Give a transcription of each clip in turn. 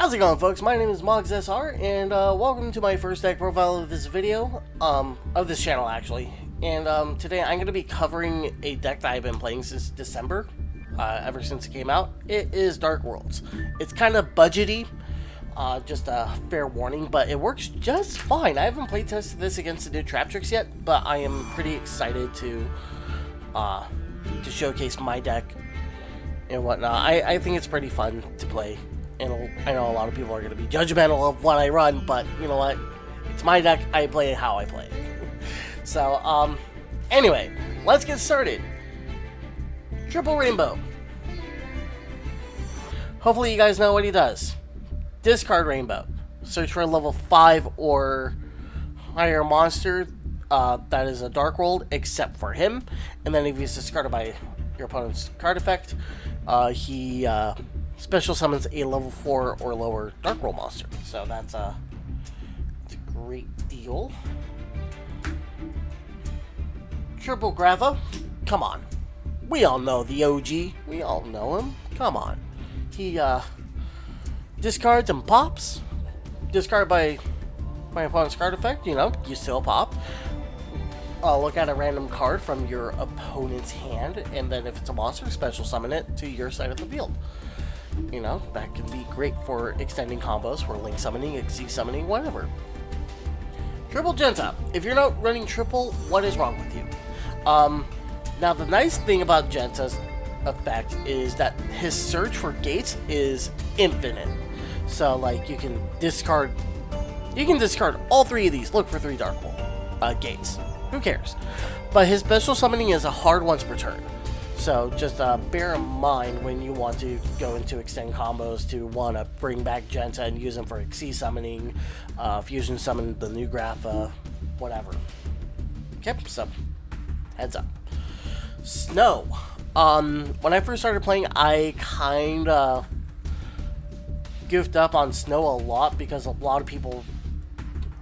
How's it going, folks? My name is MaugzSR, and welcome to my first deck profile of this video, of this channel, actually. And today I'm going to be covering a deck that I've been playing since December, ever since it came out. It is Dark Worlds. It's kind of budgety, just a fair warning, but it works just fine. I haven't play tested this against the new trap tricks yet, but I am pretty excited to showcase my deck and whatnot. I think it's pretty fun to play. And I know a lot of people are going to be judgmental of what I run, but you know what? It's my deck. I play it how I play it. So, anyway, let's get started. Triple Rainbow. Hopefully you guys know what he does. Discard Rainbow. Search for a level 5 or higher monster that is a Dark World, except for him. And then if he's discarded by your opponent's card effect, he special summons a level 4 or lower Dark World monster. So that's a great deal. Triple Grapha. Come on. We all know the OG. We all know him. Come on. He discards and pops. Discard by my opponent's card effect. You know, you still pop. Look at a random card from your opponent's hand, and then if it's a monster, special summon it to your side of the field. You know, that can be great for extending combos, for link summoning, XC summoning, whatever. Triple Genta. If you're not running triple, what is wrong with you? Now the nice thing about Genta's effect is that his search for gates is infinite. So like you can discard all 3 of these, look for 3 Dark World gates. Who cares? But his special summoning is a hard once per turn. So just bear in mind when you want to go into extend combos to want to bring back Genta and use them for XC summoning, fusion summon the new Grapha, whatever. Okay, so heads up. Snow. When I first started playing, I kind of goofed up on Snow a lot because a lot of people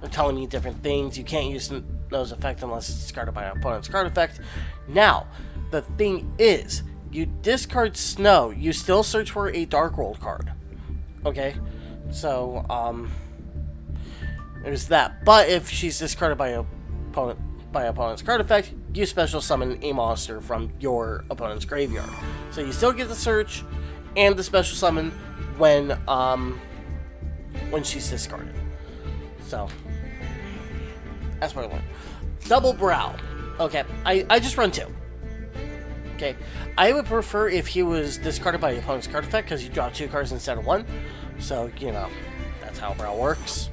are telling me different things. You can't use Snow's effect unless it's discarded by an opponent's card effect. Now, the thing is, you discard Snow, you still search for a Dark World card. Okay? So, there's that. But if she's discarded by opponent's card effect, you special summon a monster from your opponent's graveyard. So you still get the search and the special summon when she's discarded. So, that's what I learned. Double Brow. Okay, I just run 2. Okay, I would prefer if he was discarded by the opponent's card effect because you draw 2 cards instead of 1. So, you know, that's how Brow works.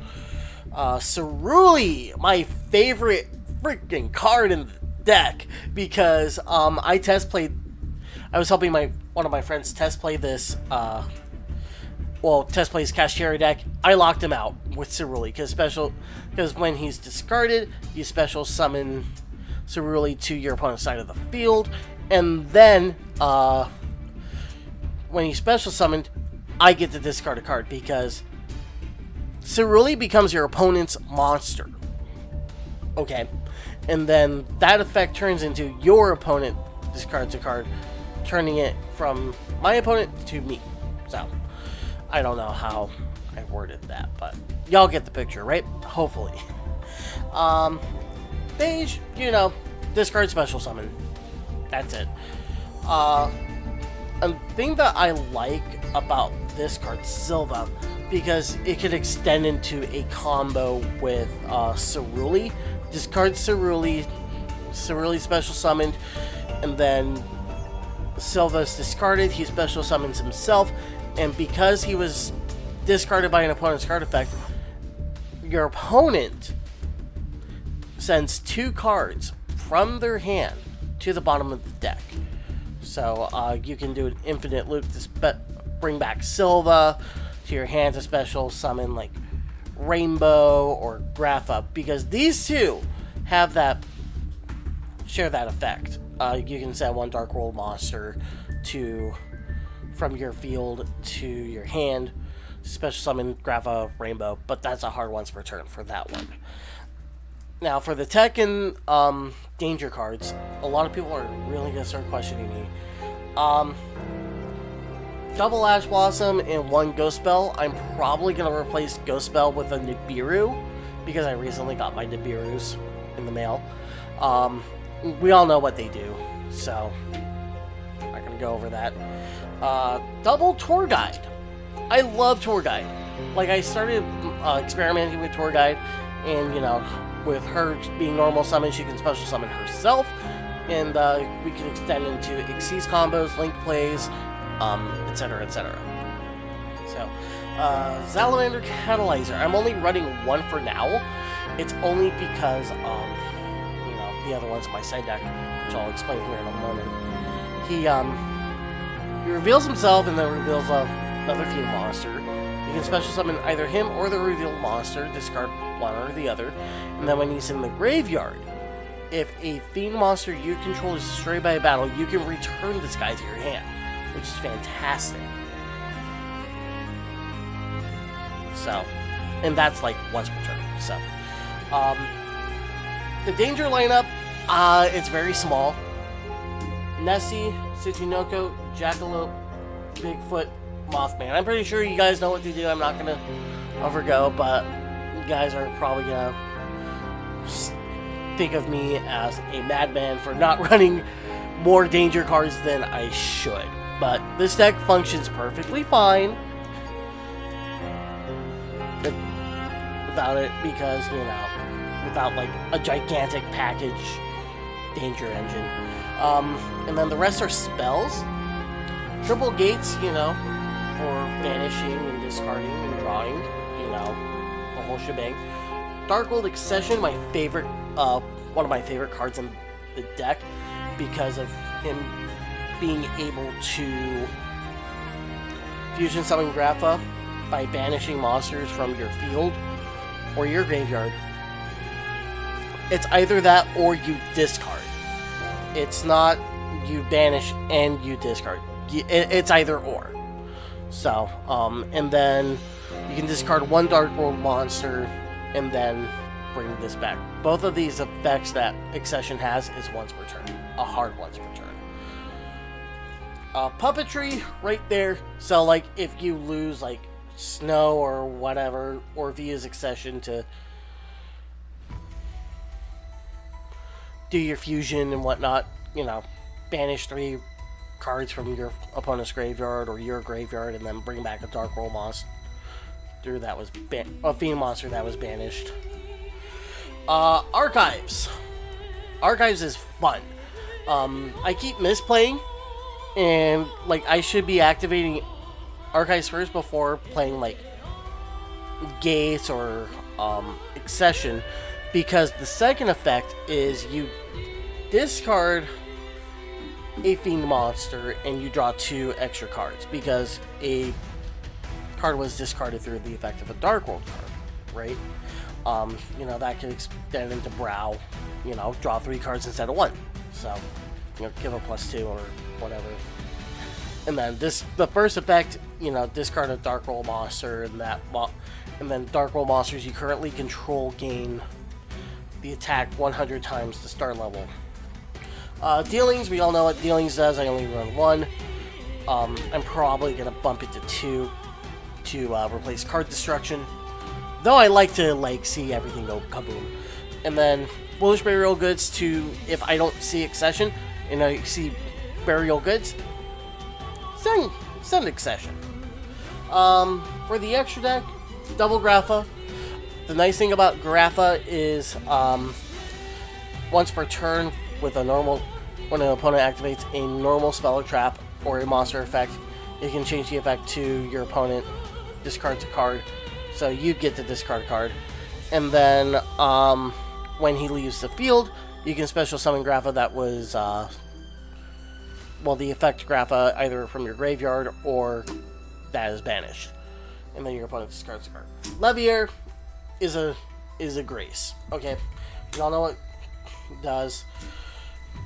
Cerulli, my favorite freaking card in the deck because I was helping one of my friends test play this, test play his Cashier deck. I locked him out with Cerulli because when he's discarded, you special summon Cerulli to your opponent's side of the field. And then, when he's special summoned, I get to discard a card because Cerulli becomes your opponent's monster. Okay? And then that effect turns into your opponent discards a card, turning it from my opponent to me. So, I don't know how I worded that, but y'all get the picture, right? Hopefully. Beige, you know, discard special summon. That's it. A thing that I like about this card, Silva, because it could extend into a combo with Cerulli. Discard Cerulli special summoned, and then Silva's discarded, he special summons himself, and because he was discarded by an opponent's card effect, your opponent sends 2 cards from their hand to the bottom of the deck. So you can do an infinite loop to bring back Silva to your hand to special summon like Rainbow or Grapha, because these 2 share that effect. You can set 1 Dark World monster from your field to your hand, special summon Grapha, Rainbow, but that's a hard once per turn for that one. Now, for the tech and danger cards, a lot of people are really going to start questioning me. double Ash Blossom and 1 Ghost Bell. I'm probably going to replace Ghost Bell with a Nibiru, because I recently got my Nibirus in the mail. We all know what they do, so I'm not going to go over that. Double Tour Guide. I love Tour Guide. Like, I started experimenting with Tour Guide, and, you know, with her being normal summon, she can special summon herself, and we can extend into Xyz combos, Link plays, etc., etc. So, Salamander Catalyzer. I'm only running 1 for now. It's only because, you know, the other one's my side deck, which I'll explain here in a moment. He reveals himself and then reveals another Fiend monster. You can special summon either him or the revealed monster, discard one or the other, and then when he's in the graveyard, if a Fiend monster you control is destroyed by a battle, you can return this guy to your hand, which is fantastic. So, and that's like once per turn. So, the danger lineup, it's very small. Nessie, Tsuchinoko, Jackalope, Bigfoot, Mothman. I'm pretty sure you guys know what to do. I'm not gonna overgo, but you guys are probably gonna think of me as a madman for not running more danger cards than I should. But this deck functions perfectly fine without it, because, you know, without like a gigantic package danger engine. And then the rest are spells. Triple Gates, you know, for banishing and discarding and drawing, you know, the whole shebang. Darkwold Accession, my favorite, one of my favorite cards in the deck, because of him being able to fusion summon Grapha by banishing monsters from your field or your graveyard. It's either that or you discard. It's not you banish and you discard. It's either or. So, and then you can discard 1 Darkwold monster and then bring this back. Both of these effects that Accession has is once per turn. A hard once per turn. Puppetry, right there. So, like, if you lose, like, Snow or whatever, or if you use Accession to do your fusion and whatnot, you know, banish 3 cards from your opponent's graveyard or your graveyard, and then bring back a Darkwold monster that was a Fiend monster that was banished. Archives. Archives is fun. I keep misplaying, and like I should be activating Archives first before playing like Gates or Accession, because the second effect is you discard a Fiend monster and you draw 2 extra cards, because a card was discarded through the effect of a Darkwold card, right? You know, that could extend into Brow, you know, draw 3 cards instead of 1. So, you know, give a +2 or whatever. And then the first effect, you know, discard a Darkwold monster, and then Darkwold monsters you currently control gain the attack 100 times the start level. Dealings, we all know what Dealings does. I only run 1. I'm probably going to bump it to 2 to replace card destruction. Though I like to like see everything go kaboom. And then Foolish Burial Goods to, if I don't see Accession and I see Burial Goods, send Accession. For the extra deck, double Grapha. The nice thing about Grapha is once per turn, with a normal, when an opponent activates a normal spell or trap or a monster effect, you can change the effect to your opponent discards a card, so you get to discard a card. And then when he leaves the field, you can special summon Grapha that was well, the effect Grapha either from your graveyard or that is banished, and then your opponent discards a card. Levier is a grace. Okay, y'all know what it does.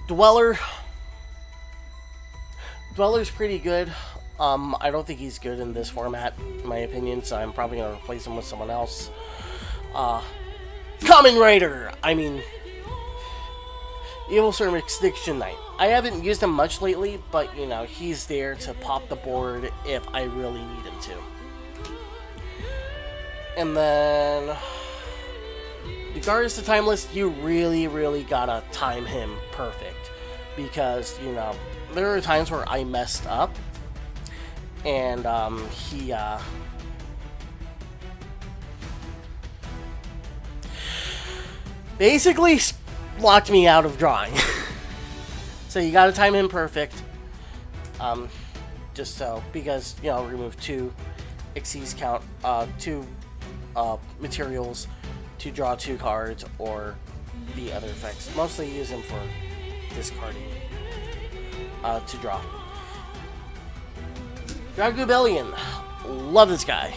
Dweller's pretty good. I don't think he's good in this format, in my opinion, so I'm probably going to replace him with someone else. Kamen Rider! I mean, Evil Storm Extinction Knight. I haven't used him much lately, but you know, he's there to pop the board if I really need him to. And then regardless of Timeless, you really gotta time him perfect. Because, you know, there are times where I messed up and he basically locked me out of drawing. So you gotta time him perfect. Just so, because, you know, remove 2 exceeds count, 2 materials to draw 2 cards, or the other effects. Mostly use him for discarding to draw. Dragobellion. Love this guy.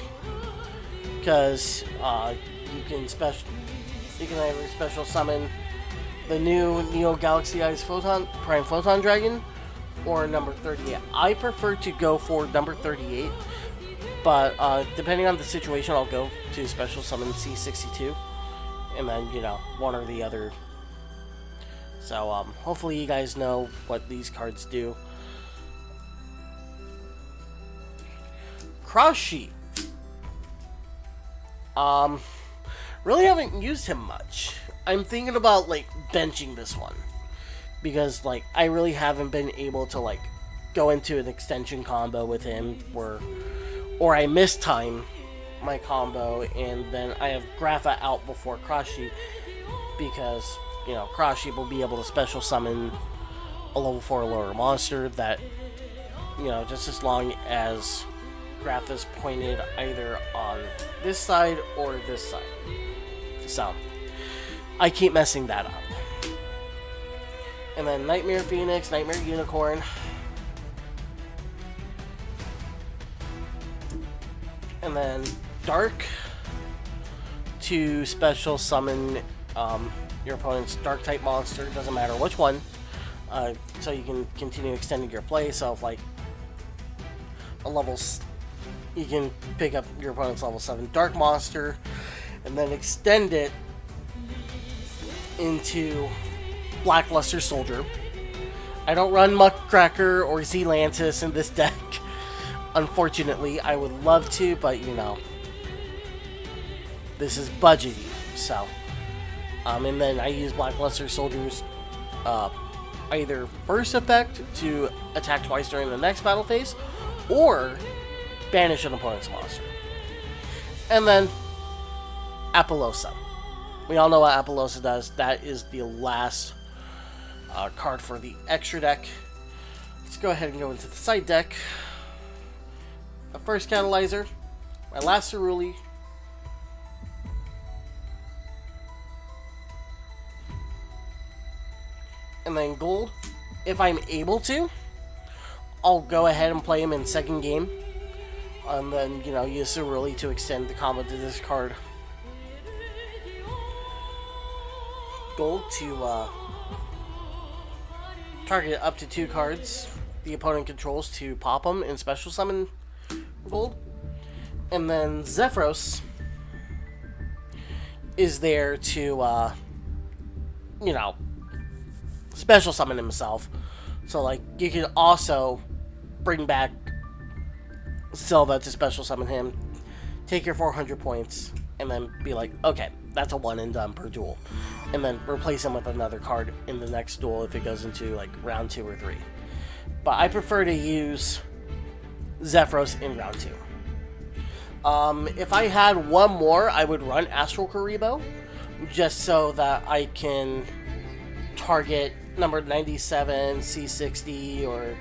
Because you can either special summon the new Neo Galaxy Eyes Prime Photon Dragon, or number 38. I prefer to go for number 38, but depending on the situation, I'll go to special summon C62, and then, you know, one or the other. So hopefully you guys know what these cards do. Cross Sheet. Really haven't used him much. I'm thinking about, like, benching this one. Because, like, I really haven't been able to, like, go into an extension combo with him or I mistime my combo and then I have Grapha out before Cross Sheet because, you know, Cross Sheet will be able to special summon a level 4 or lower monster that, you know, just as long as Graph is pointed either on this side or this side. So, I keep messing that up. And then Nightmare Phoenix, Nightmare Unicorn. And then Dark to special summon your opponent's Dark type monster, doesn't matter which one. So you can continue extending your play. So if, like, you can pick up your opponent's level 7 Dark monster and then extend it into Blackluster Soldier. I don't run Muckcracker or Zealantis in this deck. Unfortunately, I would love to, but, you know, this is budgety. So, and then I use Blackluster Soldier's either first effect to attack twice during the next battle phase, or banish an opponent's monster. And then Apollosa. We all know what Apollosa does. That is the last card for the extra deck. Let's go ahead and go into the side deck. The first Catalyzer, my last Ceruli, and then Gold. If I'm able to, I'll go ahead and play him in second game, and then, you know, use Ceruli to extend the combo to this card. Gold to target up to 2 cards the opponent controls to pop them and special summon Gold. And then Zephyros is there to, you know, special summon himself. So, like, you can also bring back Silva to special summon him, take your 400 points, and then be like, okay, that's a one and done per duel. And then replace him with another card in the next duel if it goes into, like, round 2 or 3. But I prefer to use Zephyros in round 2. If I had one more, I would run Astral Karibo, just so that I can target number 97, C60, or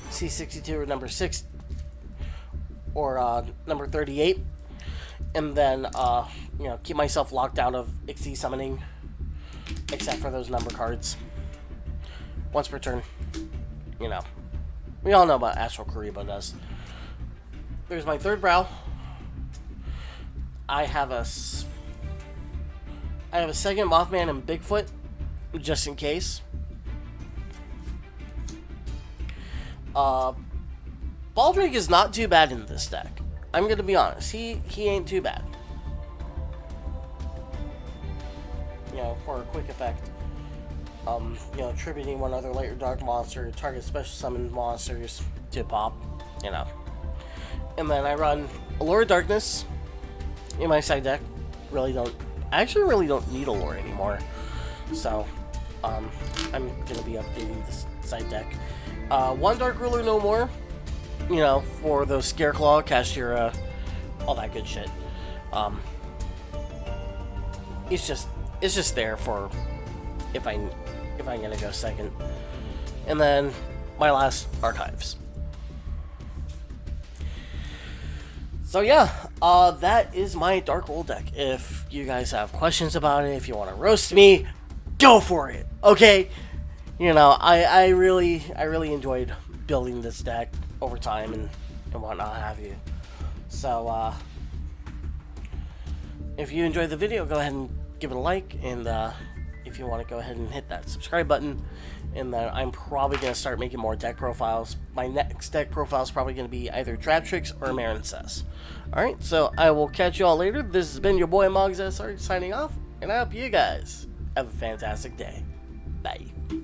C62, or number 6, or number 38, and then you know, keep myself locked out of Ixie summoning, except for those number cards. Once per turn, you know. We all know what Astral Karibo does. There's my third brow. I have a second Mothman and Bigfoot, just in case. Baldrake is not too bad in this deck. I'm gonna be honest. He ain't too bad. You know, for a quick effect. Attributing one other light or dark monster, target special summon monsters to pop, And then I run Allure of Darkness in my side deck. I actually really don't need Allure anymore. So, I'm gonna be updating this side deck. One Dark Ruler no more. For those Scareclaw, Kashtira, all that good shit. It's just there for if I'm gonna go second. And then my last Archives. So yeah, that is my Dark World deck. If you guys have questions about it, if you want to roast me, go for it. Okay? I really enjoyed building this deck over time and whatnot have you. So if you enjoyed the video, go ahead and give it a like, and if you want to go ahead and hit that subscribe button. And then I'm probably going to start making more deck profiles. My next deck profile is probably going to be either Traptrix or Marincess. Alright, so I will catch you all later. This has been your boy MaugzSR signing off, and I hope you guys have a fantastic day. Bye.